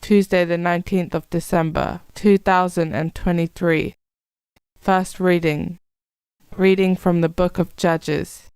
Tuesday the 19th of December, 2023. First reading. Reading from the book of Judges.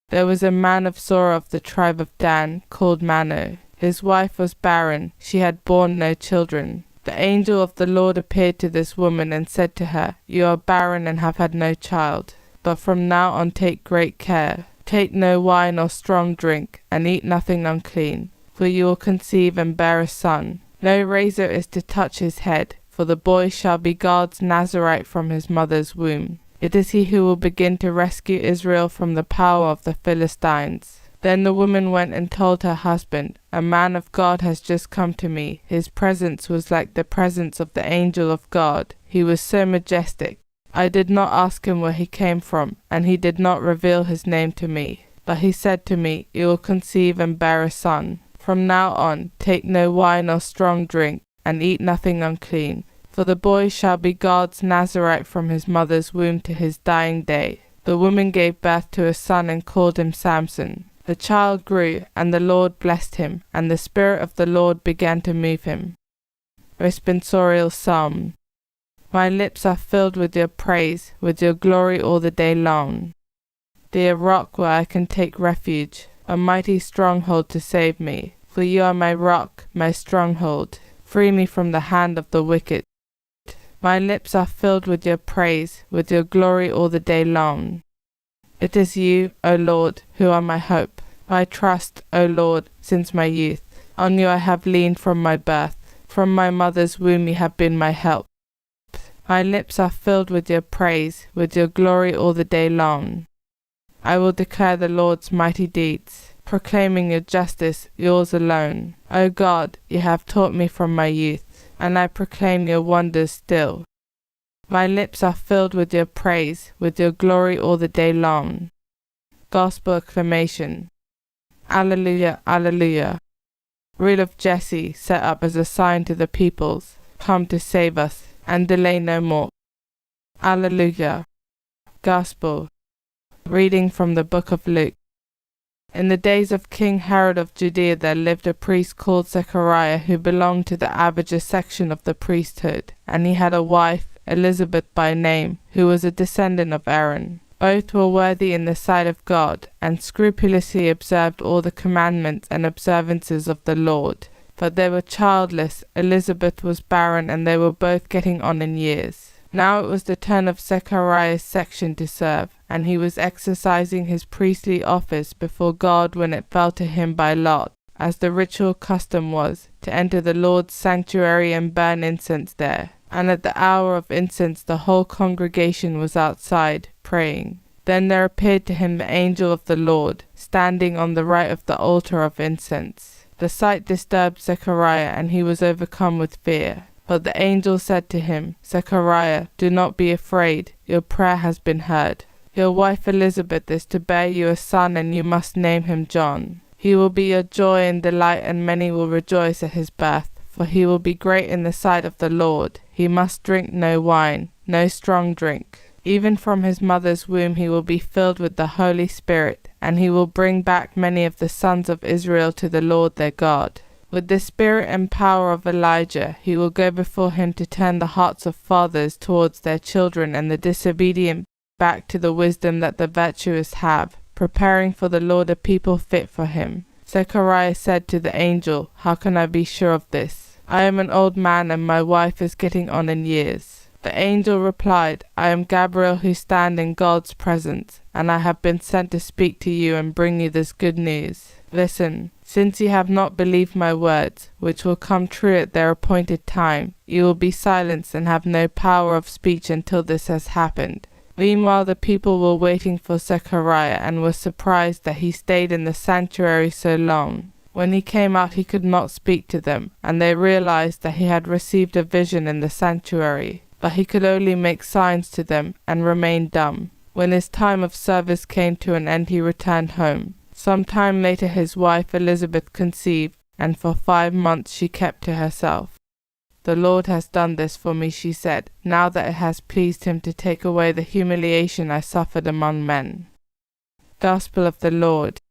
There was a man of Zorah of the tribe of Dan, called Manoah. His wife was barren, she had borne no children. The angel of the Lord appeared to this woman and said to her, "You are barren and have had no child, but from now on take great care. Take no wine or strong drink, and eat nothing unclean, for you will conceive and bear a son. No razor is to touch his head, for the boy shall be God's Nazarite from his mother's womb. It is he who will begin to rescue Israel from the power of the Philistines." Then the woman went and told her husband, "A man of God has just come to me. His presence was like the presence of the angel of God. He was so majestic. I did not ask him where he came from, and he did not reveal his name to me. But he said to me, 'You will conceive and bear a son. From now on, take no wine or strong drink, and eat nothing unclean, for the boy shall be God's Nazarite from his mother's womb to his dying day.' The woman gave birth to a son and called him Samson. The child grew, and the Lord blessed him, and the Spirit of the Lord began to move him." Responsorial Psalm. My lips are filled with your praise, with your glory all the day long. Dear rock where I can take refuge, a mighty stronghold to save me, for you are my rock, my stronghold. Free me from the hand of the wicked. My lips are filled with your praise, with your glory all the day long. It is you, O Lord, who are my hope. I trust, O Lord, since my youth. On you I have leaned from my birth. From my mother's womb you have been my help. My lips are filled with your praise, with your glory all the day long. I will declare the Lord's mighty deeds, proclaiming your justice, yours alone. O God, you have taught me from my youth, and I proclaim your wonders still. My lips are filled with your praise, with your glory all the day long. Gospel acclamation. Alleluia, alleluia. Root of Jesse, set up as a sign to the peoples, come to save us, and delay no more. Alleluia. Gospel. Reading from the book of Luke. In the days of King Herod of Judea there lived a priest called Zechariah who belonged to the Abijah section of the priesthood, and he had a wife, Elizabeth by name, who was a descendant of Aaron. Both were worthy in the sight of God, and scrupulously observed all the commandments and observances of the Lord. But they were childless, Elizabeth was barren, and they were both getting on in years. Now it was the turn of Zechariah's section to serve, and he was exercising his priestly office before God when it fell to him by lot, as the ritual custom was, to enter the Lord's sanctuary and burn incense there. And at the hour of incense the whole congregation was outside, praying. Then there appeared to him the angel of the Lord, standing on the right of the altar of incense. The sight disturbed Zechariah, and he was overcome with fear. But the angel said to him, "Zechariah, do not be afraid, your prayer has been heard. Your wife Elizabeth is to bear you a son, and you must name him John. He will be your joy and delight, and many will rejoice at his birth. For he will be great in the sight of the Lord. He must drink no wine, no strong drink. Even from his mother's womb he will be filled with the Holy Spirit, and he will bring back many of the sons of Israel to the Lord their God. With the spirit and power of Elijah he will go before him to turn the hearts of fathers towards their children, and the disobedient back to the wisdom that the virtuous have, preparing for the Lord a people fit for him." Zechariah said to the angel, "How can I be sure of this? I am an old man, and my wife is getting on in years." The angel replied, "I am Gabriel who stand in God's presence, and I have been sent to speak to you and bring you this good news. Listen, since you have not believed my words, which will come true at their appointed time, you will be silenced and have no power of speech until this has happened." Meanwhile the people were waiting for Zechariah, and were surprised that he stayed in the sanctuary so long. When he came out he could not speak to them, and they realized that he had received a vision in the sanctuary. But he could only make signs to them, and remained dumb. When his time of service came to an end he returned home. Some time later his wife Elizabeth conceived, and for 5 months she kept to herself. "The Lord has done this for me," she said, "now that it has pleased him to take away the humiliation I suffered among men." Gospel of the Lord.